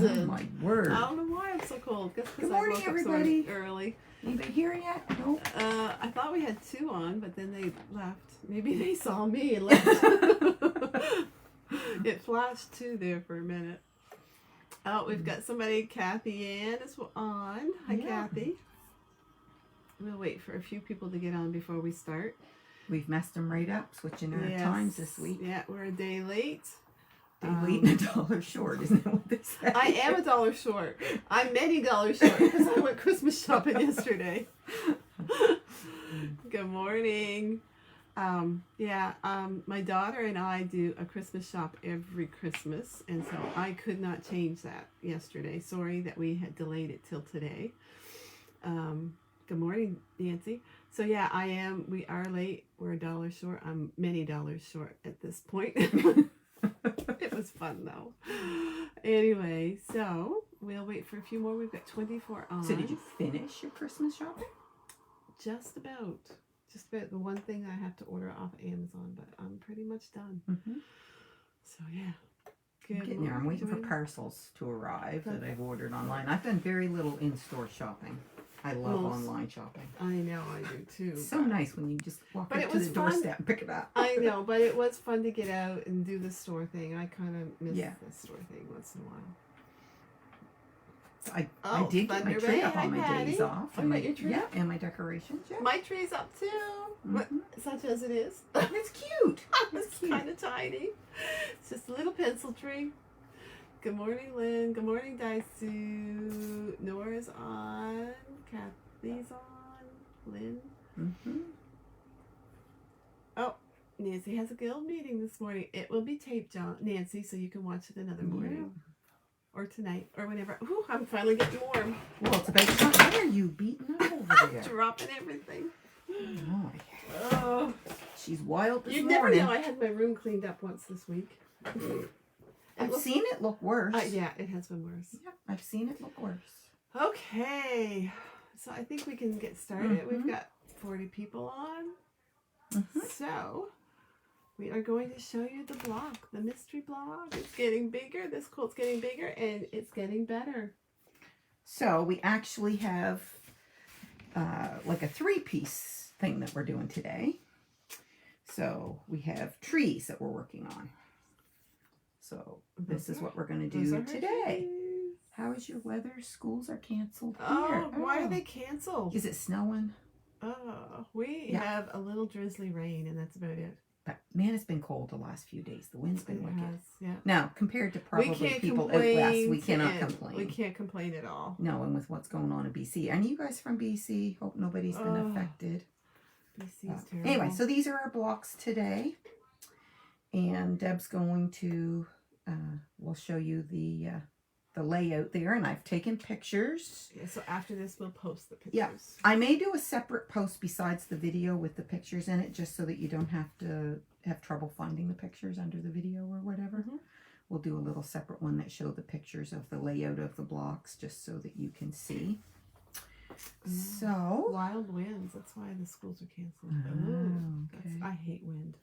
Oh my word. I don't know why I'm so cold. Guess Good because I morning, woke everybody. up so early. Anybody here yet? No. I thought we had 2 on, but then they left. Maybe they saw me and left. It flashed 2 there for a minute. Oh, we've got somebody. Kathy Ann is on. Hi, Kathy. We'll wait for a few people to get on before we start. We've messed them right up, switching our times this week. Yeah, we're a day late. Day late and $1 short, isn't that what they say? I am $1 short. I'm many dollars short because I went Christmas shopping yesterday. Good morning. My daughter and I do a Christmas shop every Christmas, and so I could not change that yesterday. Sorry that we had delayed it till today. Good morning, Nancy. So yeah, we are late. We're $1 short. I'm many dollars short at this point. It was fun though. Anyway, so we'll wait for a few more. We've got 24 on. So did you finish your Christmas shopping? Just about. Just about. The one thing I have to order off Amazon, but I'm pretty much done. Mm-hmm. So yeah. I'm getting there. I'm waiting for parcels to arrive that I've ordered online. I've done very little in-store shopping. I love online shopping. I know, I do too. It's so nice when you just walk up to the doorstep and pick it up. I know, but it was fun to get out and do the store thing. I kind of miss the store thing once in a while. I did get my tree up on my days off. And my tree? Yeah, and my decorations. Yeah. My tree's up too. Mm-hmm. Such as it is. It's cute. It's kind of tiny. It's just a little pencil tree. Good morning, Lynn. Good morning, Daisu. Nora's on. Kathy's on. Lynn. Mm-hmm. Oh, Nancy has a guild meeting this morning. It will be taped, Nancy, so you can watch it another morning. Or tonight, or whenever. Ooh, I'm finally getting warm. Well, it's about time. What are you beating up over there? Dropping everything. Oh, she's wild this morning. You never know. I had my room cleaned up once this week. I've seen it look worse. Yeah, it has been worse. Yeah, I've seen it look worse. Okay, so I think we can get started. Mm-hmm. We've got 40 people on. Mm-hmm. So we are going to show you the block, the mystery block. It's getting bigger. This quilt's getting bigger, and it's getting better. So we actually have like a 3-piece thing that we're doing today. So we have trees that we're working on. So this is what we're going to do today. How is your weather? Schools are canceled here. Why are they canceled? Is it snowing? We have a little drizzly rain, and that's about it. But man, it's been cold the last few days. The wind's been wicked. Yeah. Now, compared to probably people out west, we cannot complain. We can't complain at all. No, and with what's going on in BC. Aren't you guys from BC? Hope nobody's been affected. BC's terrible. Anyway, so these are our blocks today. And Deb's going to, we'll show you the layout there. And I've taken pictures. Yeah, so after this, we'll post the pictures. Yeah, I may do a separate post besides the video with the pictures in it, just so that you don't have to have trouble finding the pictures under the video or whatever. Mm-hmm. We'll do a little separate one that show the pictures of the layout of the blocks, just so that you can see. So wild winds. That's why the schools are canceled. Okay. I hate wind.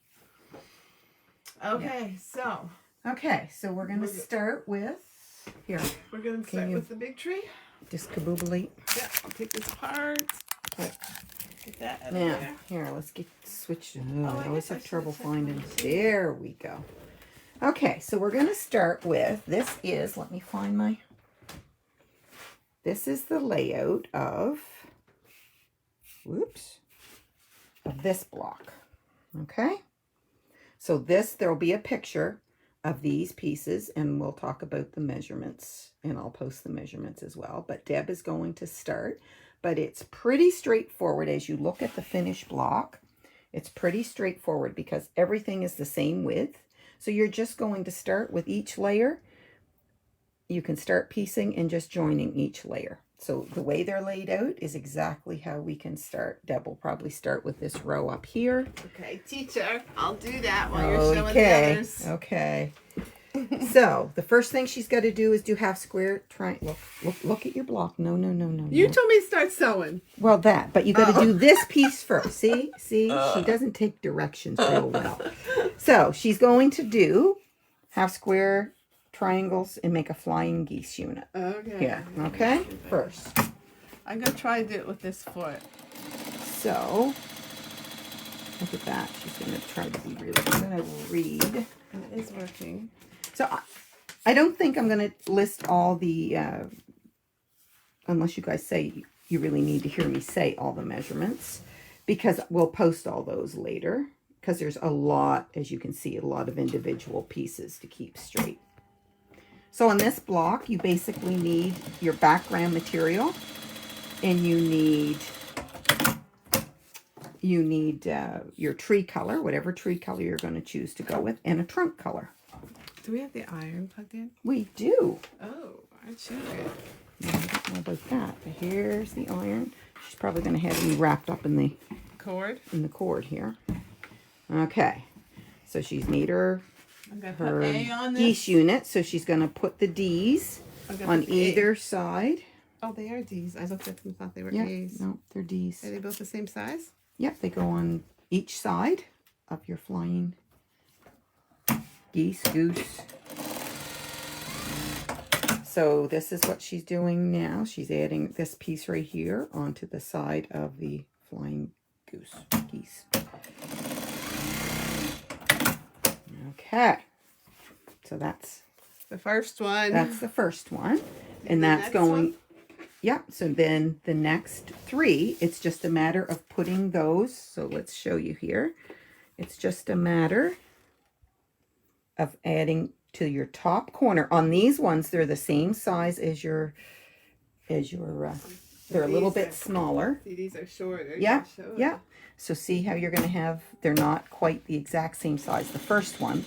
Okay, so we're going to start with here. We're going to start with the big tree. Just kaboobly. Yeah, I'll take this apart. Okay. Get that out of now, there. here, let's get switched. I always have trouble finding. There we go. Okay, so we're going to start with, let me find this is the layout of this block. Okay? So there'll be a picture of these pieces, and we'll talk about the measurements, and I'll post the measurements as well. But Deb is going to start, but it's pretty straightforward as you look at the finished block. It's pretty straightforward because everything is the same width. So you're just going to start with each layer. You can start piecing and just joining each layer. So the way they're laid out is exactly how we can start. Deb will probably start with this row up here. Okay, teacher, I'll do that while you're showing the others. Okay. So the first thing she's got to do is do half square triangle. Look at your block. No. You told me to start sewing. Well, but you got to do this piece first. See, she doesn't take directions real well. So she's going to do half square triangles and make a flying geese unit. Okay. Here, okay? First. I'm going to try to do it with this foot. So, look at that. She's going to try to be really, I'm going to read. And it is working. So, I don't think I'm going to list all the, unless you guys say you really need to hear me say all the measurements, because we'll post all those later, because there's a lot, as you can see, a lot of individual pieces to keep straight. So on this block, you basically need your background material, and you need your tree color, whatever tree color you're going to choose to go with, and a trunk color. Do we have the iron plugged in? We do. Oh, I choose it. I don't know about that, but here's the iron. She's probably going to have me wrapped up in the Cord? here. Okay, so she's made her I'm going to put A on this. geese unit, so she's going to put the D's on either side. Oh, they are D's. I looked at them and thought they were Yeah, A's. no, they're D's. Are they both the same size? Yep, they go on each side of your flying geese, goose. So this is what she's doing now. She's adding this piece right here onto the side of the flying geese. Okay, so that's the first one. That's the first one, and the that's next going. one? Yep. So then the next three, it's just a matter of putting those. So let's show you here. It's just a matter of adding to your top corner. On these ones, they're the same size as your they're a little bit smaller. See, these are shorter. Yeah, yeah. So see how you're going to have, they're not quite the exact same size. The first one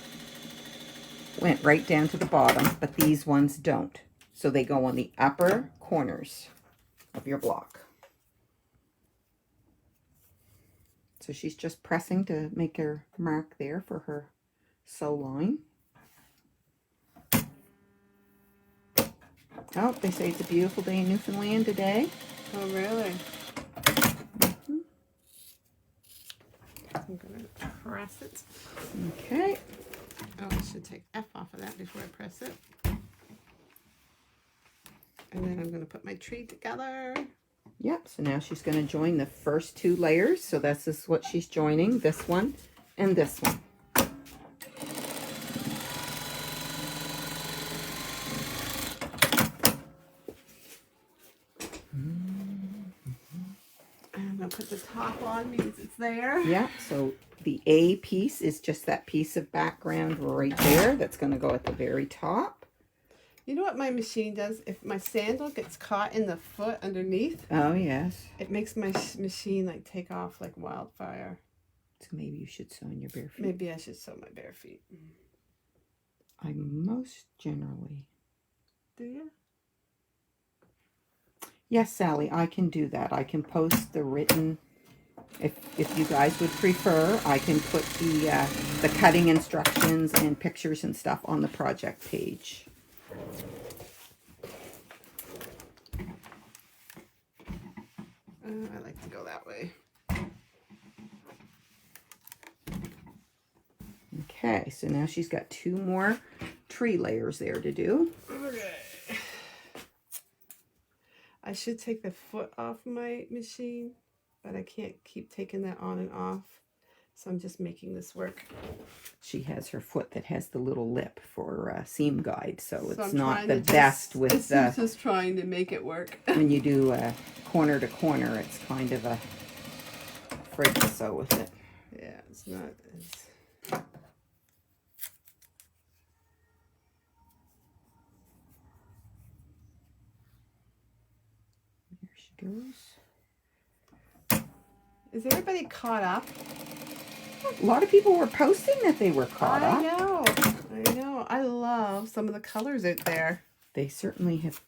went right down to the bottom, but these ones don't. So they go on the upper corners of your block. So she's just pressing to make her mark there for her sew line. Oh, they say it's a beautiful day in Newfoundland today. Oh, really? I'm going to press it. Okay. Oh, I should take F off of that before I press it. And then I'm going to put my tree together. Yep, so now she's going to join the first two layers. So this is what she's joining, this one and this one. I'm going to put the top on because it's there. Yeah, so the A piece is just that piece of background right there that's going to go at the very top. You know what my machine does? If my sandal gets caught in the foot underneath, Oh, yes. it makes my machine like take off like wildfire. So maybe you should sew in your bare feet. Maybe I should sew my bare feet. I most generally... Do you? Yes, Sally, I can do that. I can post the written... If you guys would prefer, I can put the cutting instructions and pictures and stuff on the project page. I like to go that way. Okay, so now she's got two more tree layers there to do. Okay. I should take the foot off my machine, but I can't keep taking that on and off. So I'm just making this work. She has her foot that has the little lip for seam guide, so it's I'm not trying the to best with I'm just trying to make it work. when you do corner to corner, it's kind of a frig to sew with it. Yeah, it's not as... There she goes. Is everybody caught up? A lot of people were posting that they were caught up. I know. I love some of the colors out there. They certainly have.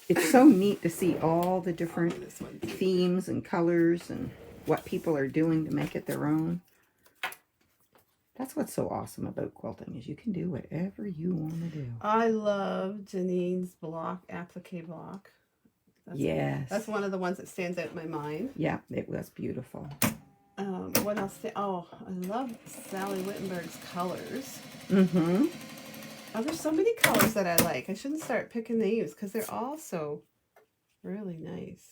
It's so neat to see all the different This one too. themes and colors and what people are doing to make it their own. That's what's so awesome about quilting, is you can do whatever you want to do. I love Janine's block, applique block. Yes. That's one of the ones that stands out in my mind. Yeah, it was beautiful. What else? Oh, I love Sally Wittenberg's colors. Mm-hmm. Oh, there's so many colors that I like. I shouldn't start picking names because they're all so really nice.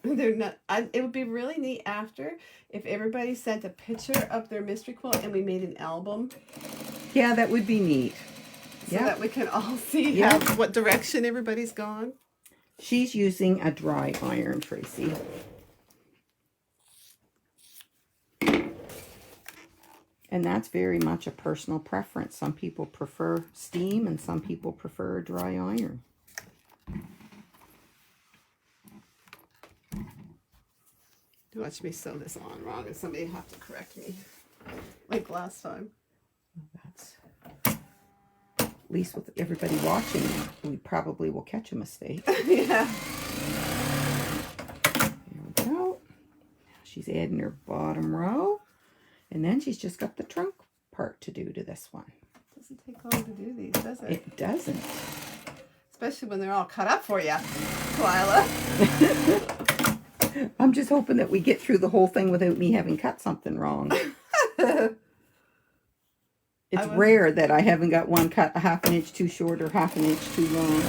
They're not. It would be really neat after if everybody sent a picture of their mystery quilt and we made an album. Yeah, that would be neat. So that we can all see what direction everybody's gone. She's using a dry iron, Tracy. And that's very much a personal preference. Some people prefer steam and some people prefer dry iron. Watch me sew this on wrong and somebody have to correct me. Like last time. That's, at least with everybody watching, we probably will catch a mistake. Yeah. There we go. Now she's adding her bottom row. And then she's just got the trunk part to do to this one. It doesn't take long to do these, does it? It doesn't. Especially when they're all cut up for you, Twyla. I'm just hoping that we get through the whole thing without me having cut something wrong. It's rare that I haven't got one cut a half an inch too short or half an inch too long.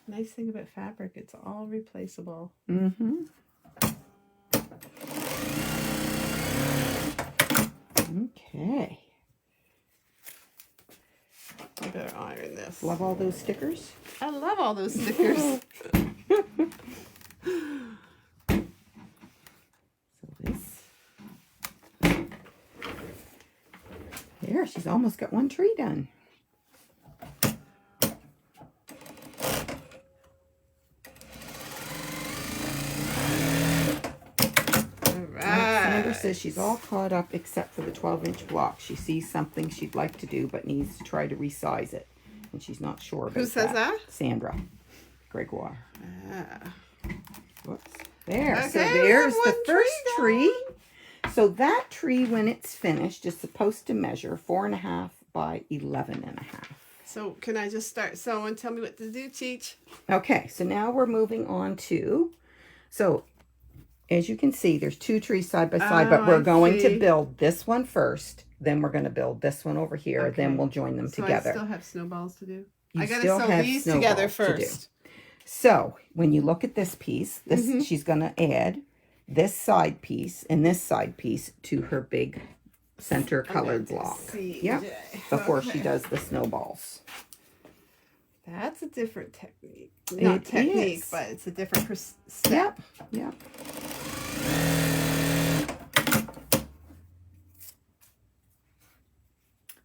Nice thing about fabric, it's all replaceable. Mm-hmm. Okay. I better iron this. Love all those stickers. I love all those stickers. So this. There, she's almost got one tree done. Sandra says she's all caught up except for the 12-inch block. She sees something she'd like to do but needs to try to resize it. And she's not sure about that. Who says that? Sandra Gregoire. Ah. Whoops. There. Okay, so there's the first tree. So that tree, when it's finished, is supposed to measure 4.5 by 11.5. So can I just start sewing? Tell me what to do, Cheech. Okay, so now we're moving on to, so as you can see, there's two trees side by side, but we're going to build this one first. Then we're going to build this one over here. Okay. Then we'll join them together. I still have snowballs to do. You I got to sew these together first. So when you look at this piece, she's going to add this side piece and this side piece to her big center colored block. Yeah, before she does the snowballs. That's a different technique. Not technique, but it's a different step. Yep.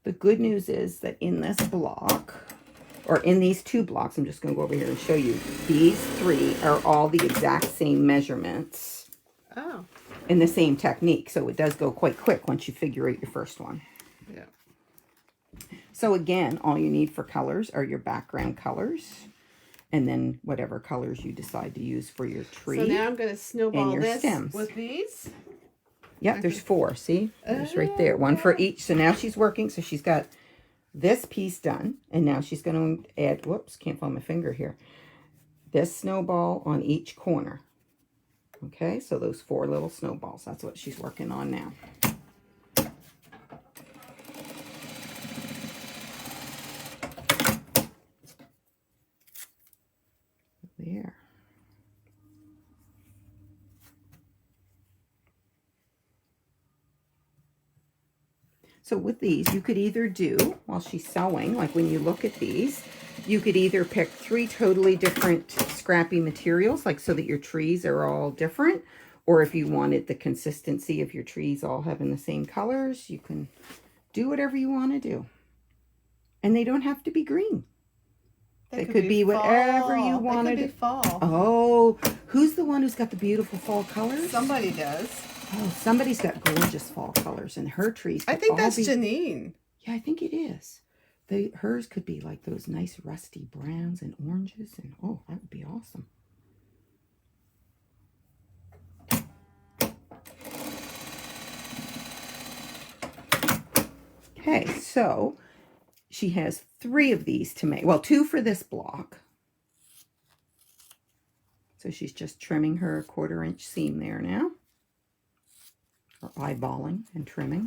The good news is that in this block, or in these two blocks, I'm just going to go over here and show you, these three are all the exact same measurements. Oh. In the same technique, so it does go quite quick once you figure out your first one. Yeah. So again, all you need for colors are your background colors, and then whatever colors you decide to use for your tree. So now I'm going to snowball this stems. with these. Yep, there's 4. See, there's right there, one for each. So now she's working. So she's got this piece done, and now she's going to add. Whoops, can't find my finger here. This snowball on each corner. Okay, so those 4 little snowballs, that's what she's working on now. There. So with these, you could either do, while she's sewing, like when you look at these, you could either pick 3 totally different scrappy materials, like so that your trees are all different, or if you wanted the consistency of your trees all having the same colors, you can do whatever you want to do. And they don't have to be green. They could be whatever you wanted. They could be fall. Oh, who's the one who's got the beautiful fall colors? Somebody does. Oh, somebody's got gorgeous fall colors, and her trees. I think that's Janine. Yeah, I think it is. Hers could be like those nice rusty browns and oranges, and oh, that would be awesome. Okay, so she has 3 of these to make. Well, 2 for this block. So she's just trimming her 1/4 inch seam there now. or eyeballing and trimming.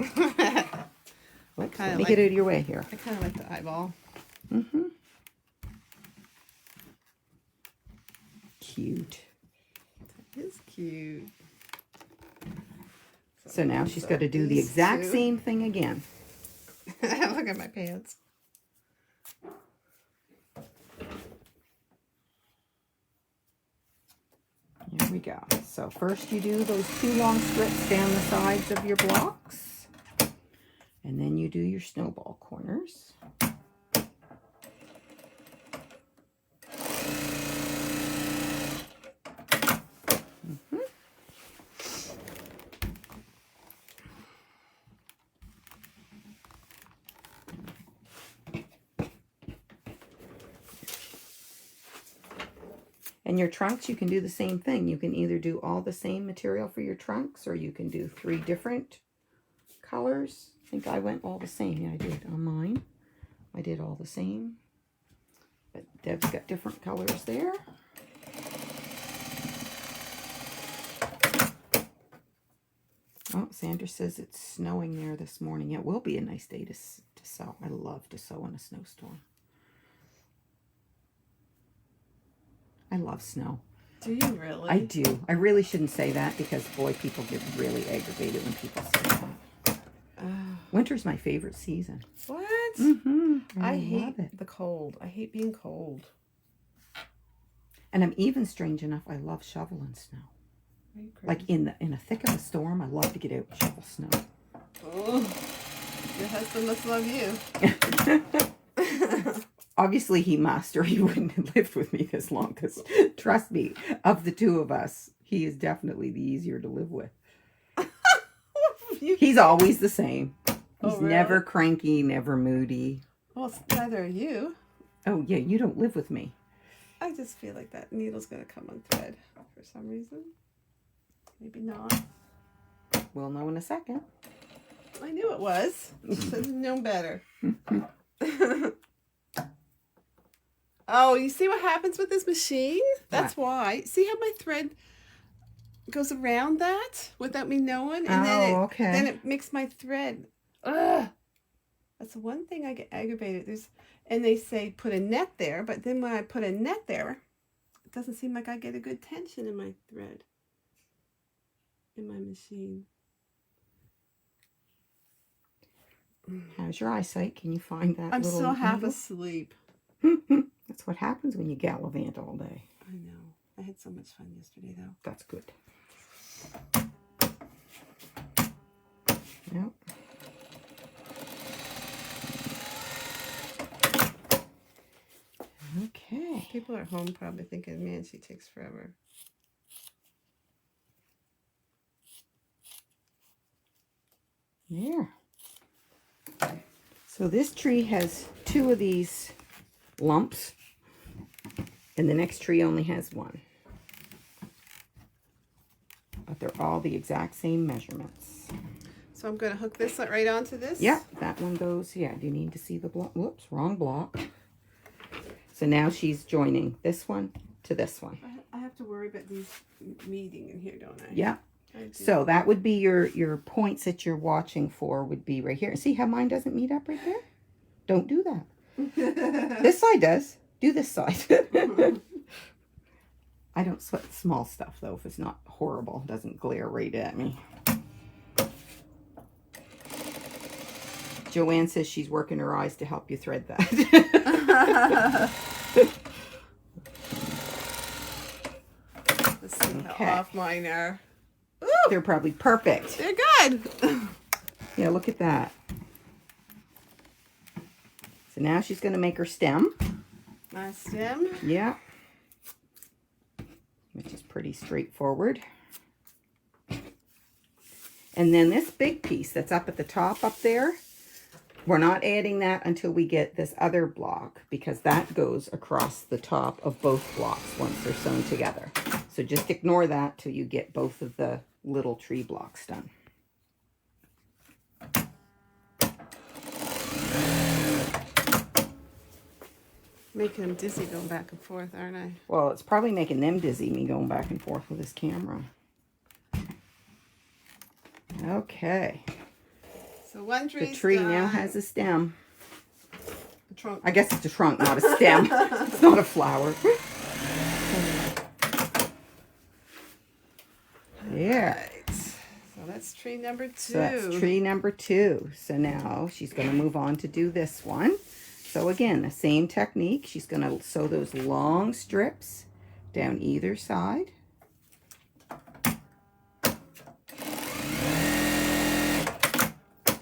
Whoops, Kinda let me like- get out of your way here. I kind of like the eyeball. Mm-hmm. Cute. It's cute. So now she's got to do the these exact two. same thing again. Look at my pants. Here we go. So first you do those 2 long strips down the sides of your blocks. And then you do your snowball corners. And your trunks, you can do the same thing. You can either do all the same material for your trunks, or you can do 3 different colors. I think I went all the same. Yeah, I did on mine. I did all the same. But Deb's got different colors there. Oh, Sandra says it's snowing there this morning. It will be a nice day to sew. I love to sew in a snowstorm. I love snow. Do you really? I do. I really shouldn't say that because, boy, people get really aggravated when people say that. Winter's my favorite season. What? Mm-hmm. I love hate it. the cold. I hate being cold. And I'm even strange enough, I love shoveling snow. Are you crazy? Like in a thick of a storm, I love to get out and shovel snow. Oh, your husband must love you. Obviously he must, or he wouldn't have lived with me this long, because trust me, of the 2 of us, he is definitely the easier to live with. He's always the same. He's Oh, really? never cranky, never moody. Well, neither are you. Oh yeah, you don't live with me. I just feel like that needle's going to come unthread for some reason. Maybe not. We'll know in a second. I knew it was. Should have known better. Oh, you see what happens with this machine? That's why. See how my thread goes around that without me knowing? And then it makes my thread. Ugh. That's the one thing I get aggravated. And they say put a net there, but then when I put a net there, it doesn't seem like I get a good tension in my thread. In my machine. How's your eyesight? Can you find that? I'm little still half needle? asleep. That's what happens when you gallivant all day. I know. I had so much fun yesterday, though. That's good. Yep. Okay. People at home probably thinking, man, she takes forever. There. So this tree has 2 of these lumps, and the next tree only has 1. But they're all the exact same measurements. So I'm going to hook this right onto this? Yeah, that one goes, yeah, do you need to see the block? Whoops, wrong block. So now she's joining this one to this one. I have to worry about these meeting in here, don't I? Yeah. I do. So that would be your points that you're watching for would be right here. See how mine doesn't meet up right there? Don't do that. This side does. Do this side. I don't sweat the small stuff though if it's not horrible. It doesn't glare right at me. Joanne says she's working her eyes to help you thread that. Let's see Okay. how off mine are. Ooh, They're probably perfect. they're good. Yeah, look at that. So now she's going to make her stem. My stem. Yeah. Which is pretty straightforward. And then this big piece that's up at the top up there, we're not adding that until we get this other block, because that goes across the top of both blocks once they're sewn together. So just ignore that till you get both of the little tree blocks done. Making them dizzy going back and forth, aren't I? Well, it's probably making them dizzy, me going back and forth with this camera. Okay. So one The tree's tree done. now has a stem. A trunk. I guess it's a trunk, not a stem. It's not a flower. There. Right. So that's tree number 2. So that's tree number 2. So now she's going to move on to do this one. So again, the same technique. She's going to sew those long strips down either side.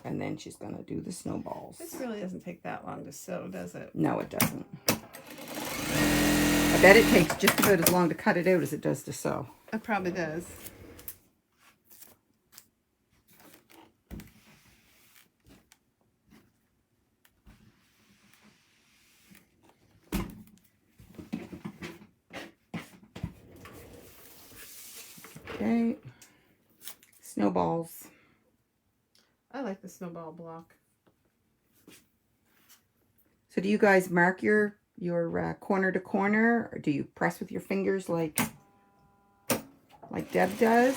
And then she's going to do the snowballs. This really doesn't take that long to sew, does it? No, it doesn't. I bet it takes just about as long to cut it out as it does to sew. It probably does. Okay. Snowballs. I like the snowball block. So do you guys mark your corner to corner, or do you press with your fingers like Deb does?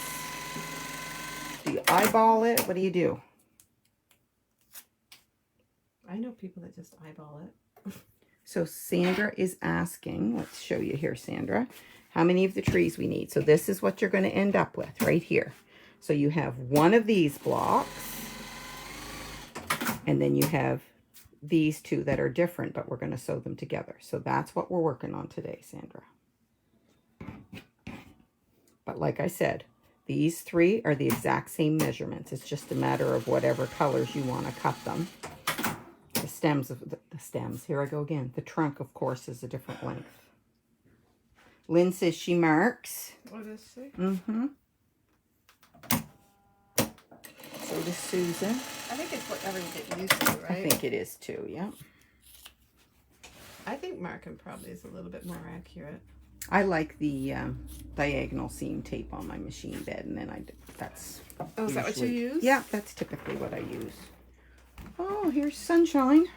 Do you eyeball it? What do you do? I know people that just eyeball it. So Sandra is asking, let's show you here, Sandra, how many of the trees we need. So this is what you're going to end up with right here. So you have one of these blocks, and then you have these 2 that are different, but we're going to sew them together. So that's what we're working on today, Sandra. But like I said, these 3 are the exact same measurements. It's just a matter of whatever colors you want to cut them. The stems of the stems, here I go again. The trunk, of course, is a different length. Lynn says she marks. What is she? Mm-hmm. So does Susan. I think it's whatever you get used to, right? I think it is too, yeah. I think marking probably is a little bit more accurate. I like the diagonal seam tape on my machine bed, and then that's Oh, is that what you use? Yeah, that's typically what I use. Oh, here's Sunshine.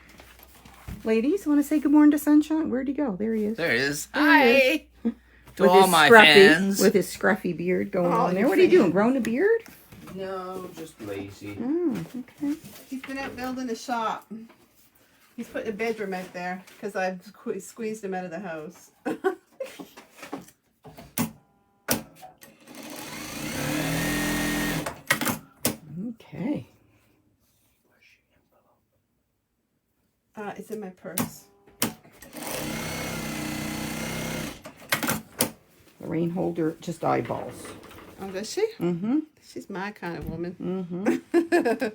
Ladies, want to say good morning to Sunshine? Where'd he go? There he is. There he is. There Hi. he is. To With all his my scruffy, fans. with his scruffy beard going Oh, on there. your What are you doing? fans. Growing a beard? No, just lazy. Oh, okay. He's been out building a shop. He's putting a bedroom out there because I've squeezed him out of the house. Okay. It's in my purse. The rain holder just eyeballs. Oh, does she? Mm-hmm. She's my kind of woman. Mm-hmm.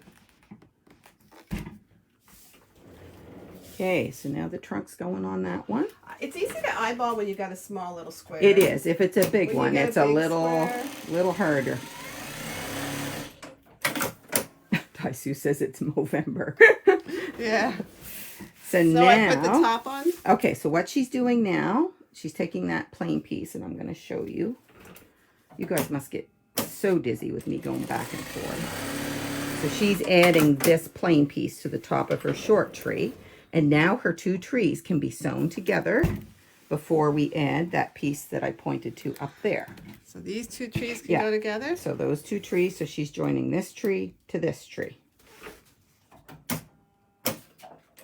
Okay, so now the trunk's going on that one. It's easy to eyeball when you got a small little square. It is. If it's a big When you one, get a it's a big little harder. Sue says it's Movember. Yeah. So So now, I put the top on. okay, so what she's doing now, she's taking that plain piece, and I'm going to show you. You guys must get so dizzy with me going back and forth. So she's adding this plain piece to the top of her short tree, and now her 2 trees can be sewn together before we add that piece that I pointed to up there. So these 2 trees can Yeah. go together. So those 2 trees, so she's joining this tree to this tree.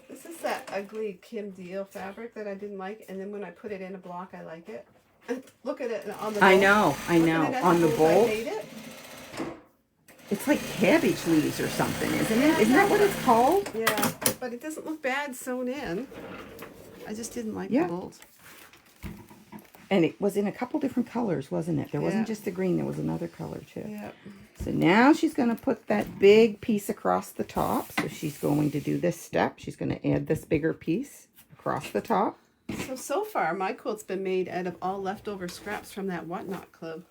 This is that ugly Kim Deal fabric that I didn't like, and then when I put it in a block, I like it. Look at it on the bolt. I know. Looking at On the I bolt, hate it. it's like cabbage leaves or something, isn't it? Isn't that what it's called? Yeah, but it doesn't look bad sewn in. I just didn't like Yeah. the bolt. And it was in a couple different colors, wasn't it? There wasn't Yeah. just the green, there was another color too. Yeah. So now she's going to put that big piece across the top. So she's going to do this step. She's going to add this bigger piece across the top. So far, my quilt's been made out of all leftover scraps from that Whatnot Club.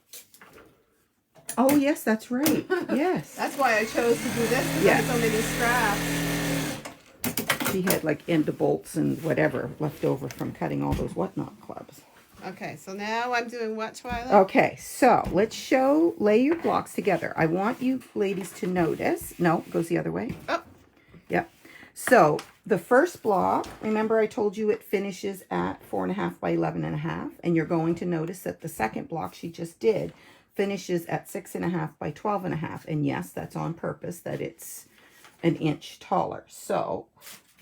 Oh, yes, that's right. Yes. That's why I chose to do this, because I Yeah. had so many scraps. She had like end bolts and whatever left over from cutting all those Whatnot clubs. Okay, so now I'm doing what, Twyla? Okay, so let's lay your blocks together. I want you ladies to notice. No, it goes the other way. Oh. Yep. So the first block, remember I told you it finishes at 4.5 by 11.5, and you're going to notice that the second block she just did finishes at 6.5 by 12.5. And yes, that's on purpose that it's an inch taller. So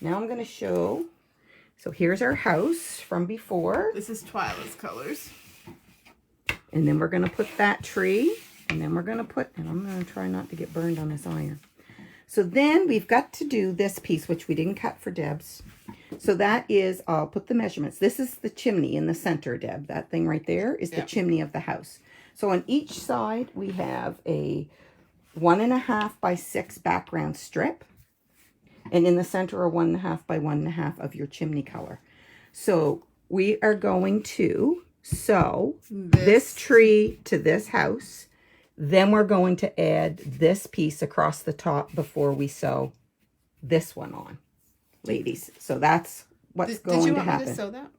now I'm going to show. So here's our house from before. This is Twyla's colors. And then we're going to put that tree. And then we're going to put, and I'm going to try not to get burned on this iron. So then we've got to do this piece, which we didn't cut for Deb's. So that is, I'll put the measurements. This is the chimney in the center, Deb. That thing right there is the chimney of the house. So on each side, we have a 1.5 by 6 background strip. And in the center, a 1.5 by 1.5 of your chimney color. So we are going to sew this tree to this house. Then we're going to add this piece across the top before we sew this one on, ladies. So that's what's going to happen. Did you want me to sew that?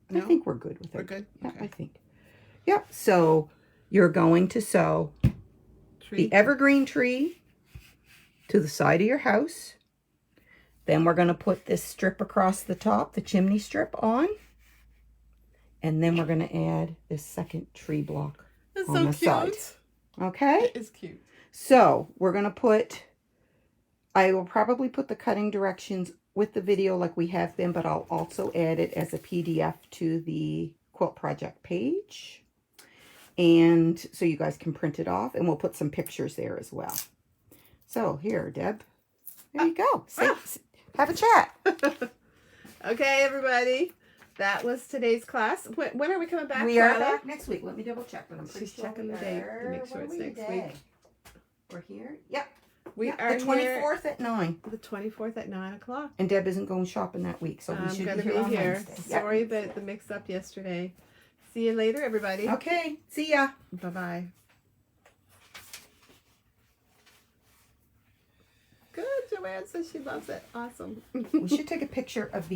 No? I think we're good with it. We're good? Yeah, Okay. I think. Yep. So you're going to sew the evergreen tree to the side of your house. Then we're going to put this strip across the top, the chimney strip on. And then we're going to add this second tree block That's on so the cute. side. Okay? It is cute. So we're going to put, I will probably put the cutting directions with the video like we have been, but I'll also add it as a PDF to the quilt project page. And so you guys can print it off, and we'll put some pictures there as well. So here, Deb, there you go. Have a chat. Okay, everybody. That was today's class. When are we coming back? We are Twyla? back next week. Let me double check, but I'm pretty She's sure checking we the date are. to make sure What it's are we next today? week. We're here? Yep. We Yep, are the here 24th at 9. the 24th at 9 o'clock. And Deb isn't going shopping that week, so we I'm should going to be here on be here. Wednesday. Yep. Sorry about the mix-up yesterday. See you later, everybody. Okay. See ya. Bye-bye. Good. Joanne says she loves it. Awesome. We should take a picture of the